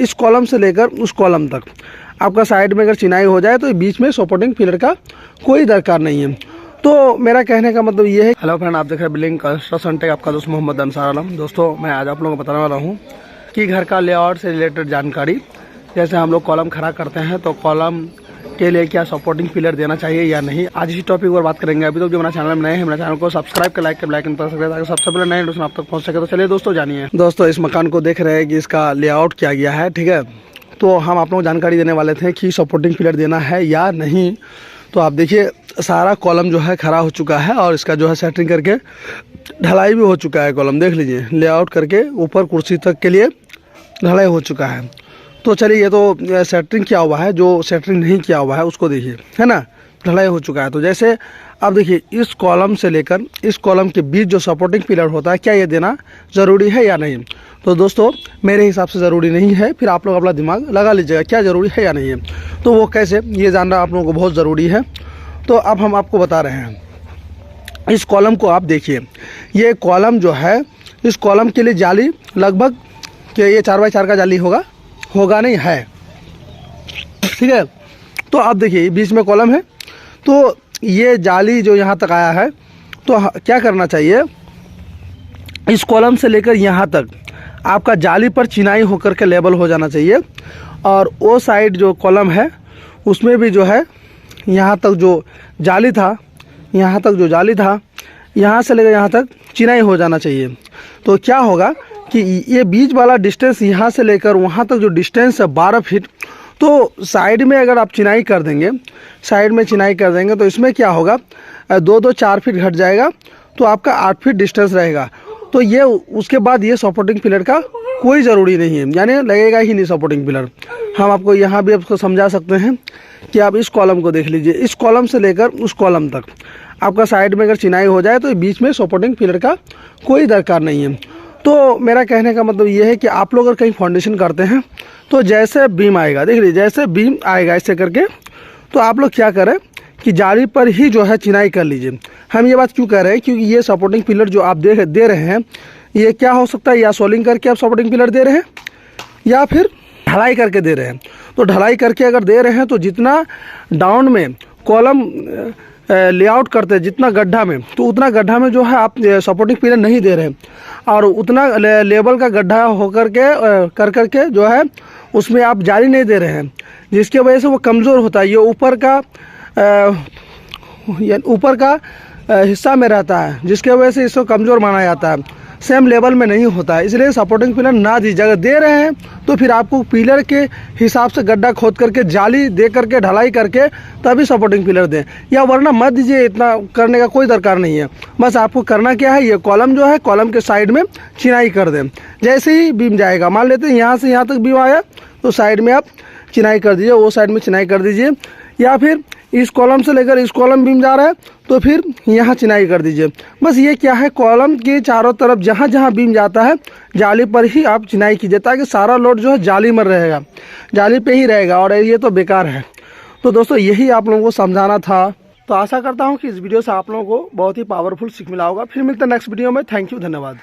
इस कॉलम से लेकर उस कॉलम तक आपका साइड में अगर चिनाई हो जाए तो बीच में सपोर्टिंग पिलर का कोई दरकार नहीं है। तो मेरा कहने का मतलब ये है। हेलो फ्रेंड, आप देख रहे हैं बिल्डिंग कंस्ट्रक्शन टेक, आपका दोस्त मोहम्मद अंसार आलम। दोस्तों, मैं आज आप लोगों को बताने वाला हूँ कि घर का लेआउट से रिलेटेड जानकारी। जैसे हम लोग कॉलम खड़ा करते हैं तो कॉलम के लिए क्या सपोर्टिंग पिलर देना चाहिए या नहीं, आज इसी टॉपिक पर बात करेंगे। अभी तो जो मेरा चैनल में नए हैं, मेरे चैनल को सब्सक्राइब कर लाइक कर बेल आइकन पर सकते हैं ताकि सबसे पहले नए नोटिफिकेशन आप तक पहुंच सके। तो चलिए दोस्तों जानिए। दोस्तों, इस मकान को देख रहे हैं कि इसका लेआउट किया गया है, ठीक है। तो हम आप लोगों को जानकारी देने वाले थे कि सपोर्टिंग पिलर देना है या नहीं। तो आप देखिए, सारा कॉलम जो है खड़ा हो चुका है और इसका जो है सेंटरिंग करके ढलाई भी हो चुका है। कॉलम देख लीजिए, लेआउट करके ऊपर कुर्सी तक के लिए ढलाई हो चुका है। तो चलिए, ये तो सेंटरिंग किया हुआ है, जो सेंटरिंग नहीं किया हुआ है उसको देखिए, है ना, ढलाई हो चुका है। तो जैसे अब देखिए, इस कॉलम से लेकर इस कॉलम के बीच जो सपोर्टिंग पिलर होता है, क्या ये देना ज़रूरी है या नहीं। तो दोस्तों, मेरे हिसाब से ज़रूरी नहीं है। फिर आप लोग अपना दिमाग लगा लीजिएगा क्या ज़रूरी है या नहीं है। तो वो कैसे, ये जानना आप लोगों को बहुत ज़रूरी है। तो अब हम आपको बता रहे हैं, इस कॉलम को आप देखिए। ये कॉलम जो है, इस कॉलम के लिए जाली लगभग कि ये 4x4 का जाली होगा नहीं है, ठीक है। तो आप देखिए, बीच में कॉलम है, तो ये जाली जो यहाँ तक आया है, तो क्या करना चाहिए, इस कॉलम से लेकर यहाँ तक आपका जाली पर चिनाई होकर के लेबल हो जाना चाहिए। और वो साइड जो कॉलम है उसमें भी जो है, यहाँ तक जो जाली था, यहाँ तक जो जाली था, यहाँ से लेकर यहाँ तक चिनाई हो जाना चाहिए। तो क्या होगा कि ये बीच वाला डिस्टेंस यहाँ से लेकर वहाँ तक जो डिस्टेंस है 12 फीट, तो साइड में अगर आप चिनाई कर देंगे, साइड में चिनाई कर देंगे तो इसमें क्या होगा, 2-2 4 फीट घट जाएगा, तो आपका 8 फीट डिस्टेंस रहेगा। तो ये उसके बाद ये सपोर्टिंग पिलर का कोई ज़रूरी नहीं है, यानी लगेगा ही नहीं सपोर्टिंग पिलर। हम आपको यहाँ भी आपको समझा सकते हैं कि आप इस कॉलम को देख लीजिए, इस कॉलम से लेकर उस कॉलम तक आपका साइड में अगर चिनाई हो जाए तो बीच में सपोर्टिंग पिलर का कोई दरकार नहीं है। तो मेरा कहने का मतलब ये है कि आप लोग अगर कहीं फाउंडेशन करते हैं तो जैसे बीम आएगा, देख लीजिए, जैसे बीम आएगा ऐसे करके, तो आप लोग क्या करें कि जाली पर ही जो है चिनाई कर लीजिए। हम ये बात क्यों कह रहे हैं, क्योंकि ये सपोर्टिंग पिलर जो आप दे रहे हैं, ये क्या हो सकता है, या सोलिंग करके आप सपोर्टिंग पिलर दे रहे हैं या फिर ढलाई करके दे रहे हैं। तो ढलाई करके अगर दे रहे हैं तो जितना डाउन में कॉलम लेआउट करते हैं, जितना गड्ढा में, तो उतना गड्ढा में जो है आप सपोर्टिंग पिलर नहीं दे रहे हैं, और उतना लेवल का गड्ढा होकर के कर के जो है उसमें आप जाली नहीं दे रहे हैं, जिसके वजह से वो कमज़ोर होता है। ये ऊपर का हिस्सा में रहता है, जिसके वजह से इसको कमज़ोर माना जाता है, सेम लेवल में नहीं होता है। इसलिए सपोर्टिंग पिलर ना दीजिए। अगर दे रहे हैं तो फिर आपको पिलर के हिसाब से गड्ढा खोद करके जाली दे करके ढलाई करके तभी सपोर्टिंग पिलर दें, या वरना मत दीजिए। इतना करने का कोई दरकार नहीं है। बस आपको करना क्या है, ये कॉलम जो है, कॉलम के साइड में चिनाई कर दें। जैसे ही बीम जाएगा, मान लेते हैं यहाँ से यहाँ तक बीम आया, तो साइड में आप चिनाई कर दीजिए, वो साइड में चिनाई कर दीजिए। या फिर इस कॉलम से लेकर इस कॉलम बीम जा रहा है तो फिर यहाँ चिनाई कर दीजिए। बस ये क्या है, कॉलम के चारों तरफ जहाँ जहाँ बीम जाता है जाली पर ही आप चिनाई कीजिए, ताकि सारा लोड जो है जाली में रहेगा, जाली पे ही रहेगा, और ये तो बेकार है। तो दोस्तों, यही आप लोगों को समझाना था। तो आशा करता हूँ कि इस वीडियो से आप लोगों को बहुत ही पावरफुल सीख मिला होगा। फिर मिलते हैं नेक्स्ट वीडियो में। थैंक यू, धन्यवाद।